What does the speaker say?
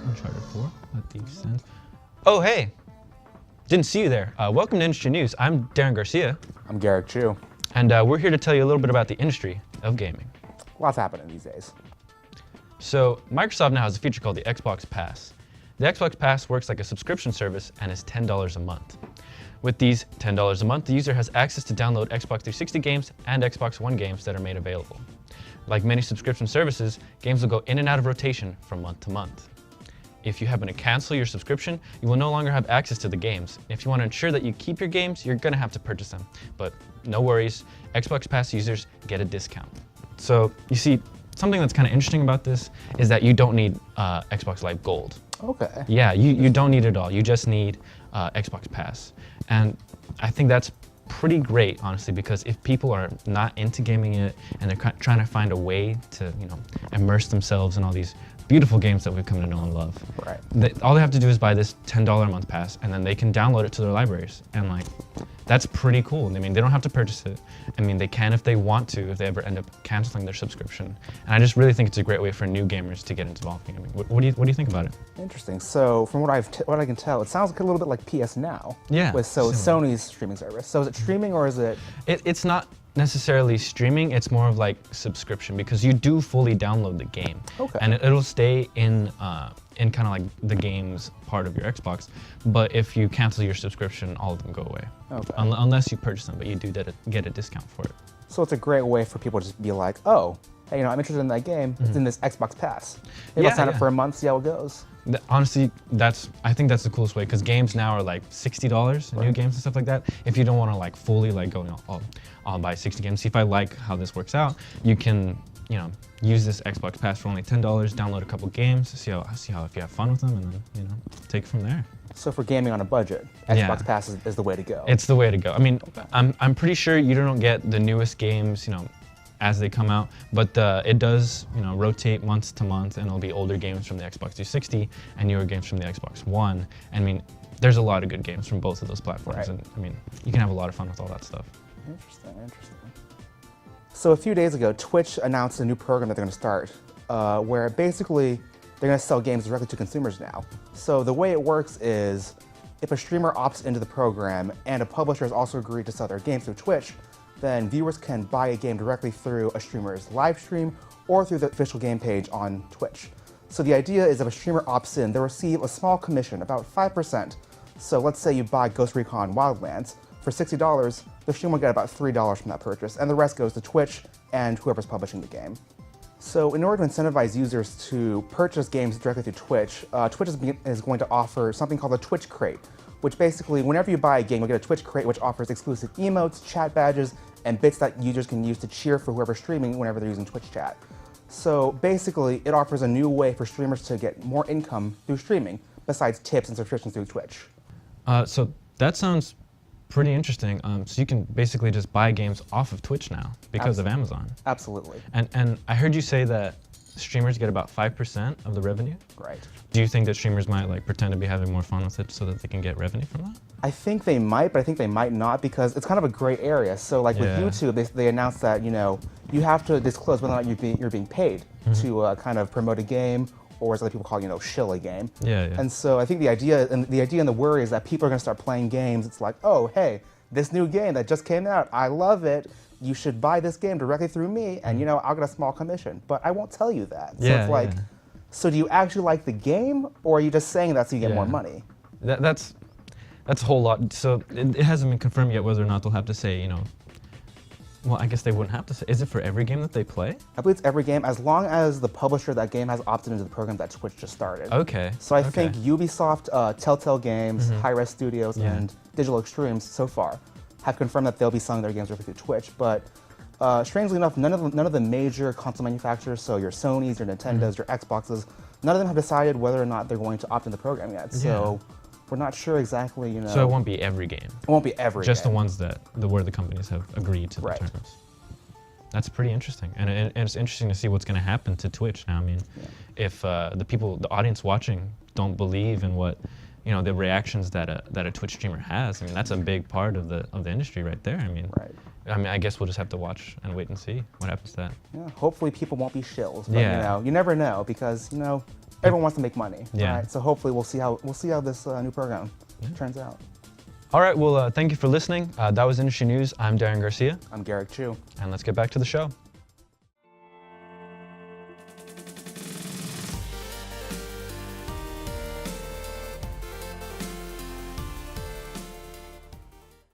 Uncharted 4, let the sense. Oh, hey! Didn't see you there. Welcome to Industry News. I'm Darren Garcia. I'm Garrick, Chui. And we're here to tell you a little bit about the industry of gaming. Lots happening these days. So, Microsoft now has a feature called the Xbox Pass. The Xbox Pass works like a subscription service and is $10 a month. With these $10 a month, the user has access to download Xbox 360 games and Xbox One games that are made available. Like many subscription services, games will go in and out of rotation from month to month. If you happen to cancel your subscription, you will no longer have access to the games. If you want to ensure that you keep your games, you're going to have to purchase them. But no worries, Xbox Pass users get a discount. So you see, something that's kind of interesting about this is that you don't need Xbox Live Gold. Okay. Yeah, you don't need it all. You just need Xbox Pass. And I think that's pretty great, honestly, because if people are not into gaming yet and they're trying to find a way to, immerse themselves in all these beautiful games that we've come to know and love. Right. All they have to do is buy this $10 a month pass, and then they can download it to their libraries. And that's pretty cool. I mean, they don't have to purchase it. I mean, they can if they want to, if they ever end up canceling their subscription. And I just really think it's a great way for new gamers to get involved in gaming. What do you think about it? Interesting. So from what I can tell, it sounds like a little bit like PS Now. Yeah. With Sony's streaming service. So is it streaming or is it? It's not necessarily streaming, it's more of like subscription because you do fully download the game. Okay. And it'll stay in kind of like the game's part of your Xbox, but if you cancel your subscription, all of them go away. Okay. Unless you purchase them, but you do get a discount for it. So it's a great way for people to just be like, oh, hey, I'm interested in that game. It's in this Xbox Pass. Maybe I'll sign up for a month, see how it goes. Honestly, I think that's the coolest way because games now are like $60, new games and stuff like that. If you don't want to like fully like go, I'll buy 60 games. See if I like how this works out. You can, use this Xbox Pass for only $10. Download a couple games, see how if you have fun with them, and then take it from there. So for gaming on a budget, Xbox Pass is the way to go. It's the way to go. I mean, I'm pretty sure you don't get the newest games, as they come out, but it does, rotate month to month, and it'll be older games from the Xbox 360 and newer games from the Xbox One. I mean, there's a lot of good games from both of those platforms, right. And I mean, you can have a lot of fun with all that stuff. Interesting. So a few days ago, Twitch announced a new program that they're going to start, where basically they're going to sell games directly to consumers now. So the way it works is, if a streamer opts into the program and a publisher has also agreed to sell their games through Twitch, then viewers can buy a game directly through a streamer's live stream or through the official game page on Twitch. So the idea is if a streamer opts in, they'll receive a small commission, about 5%. So let's say you buy Ghost Recon Wildlands. For $60, the streamer will get about $3 from that purchase, and the rest goes to Twitch and whoever's publishing the game. So in order to incentivize users to purchase games directly through Twitch, Twitch is going to offer something called a Twitch Crate, which basically, whenever you buy a game, you'll get a Twitch Crate which offers exclusive emotes, chat badges, and bits that users can use to cheer for whoever's streaming whenever they're using Twitch chat. So basically, it offers a new way for streamers to get more income through streaming, besides tips and subscriptions through Twitch. So that sounds pretty interesting. So you can basically just buy games off of Twitch now because of Amazon. Absolutely. And I heard you say that streamers get about 5% of the revenue? Right. Do you think that streamers might pretend to be having more fun with it so that they can get revenue from that? I think they might, but I think they might not because it's kind of a gray area. So with YouTube, they announced that you have to disclose whether or not you're being paid to kind of promote a game, or as other people call shill a game. Yeah. And so I think the idea and the worry is that people are going to start playing games. It's like, oh hey, this new game that just came out, I love it. You should buy this game directly through me, and I'll get a small commission. But I won't tell you that. So it's like, so do you actually like the game, or are you just saying that so you get more money? That's a whole lot. So it hasn't been confirmed yet whether or not they'll have to say, well, I guess they wouldn't have to say. Is it for every game that they play? I believe it's every game, as long as the publisher of that game has opted into the program that Twitch just started. Okay. So I think Ubisoft, Telltale Games, Hi-Res Studios, and Digital Extremes so far have confirmed that they'll be selling their games directly through Twitch. But strangely enough, none of the major console manufacturers, so your Sonys, your Nintendos, your Xboxes, none of them have decided whether or not they're going to opt in the program yet. So we're not sure exactly, So it won't be every game. It won't be every Just game. the ones where the companies have agreed to the terms. That's pretty interesting, and it's interesting to see what's going to happen to Twitch now. I mean, if the audience watching don't believe in what, the reactions that a Twitch streamer has, I mean, that's a big part of the industry right there. I mean, I guess we'll just have to watch and wait and see what happens to that. Yeah, hopefully people won't be shills, but you never know because everyone wants to make money. Yeah. Right? So hopefully we'll see how this new program turns out. All right, well, thank you for listening. That was Industry News. I'm Darren Garcia. I'm Garrick Chui. And let's get back to the show.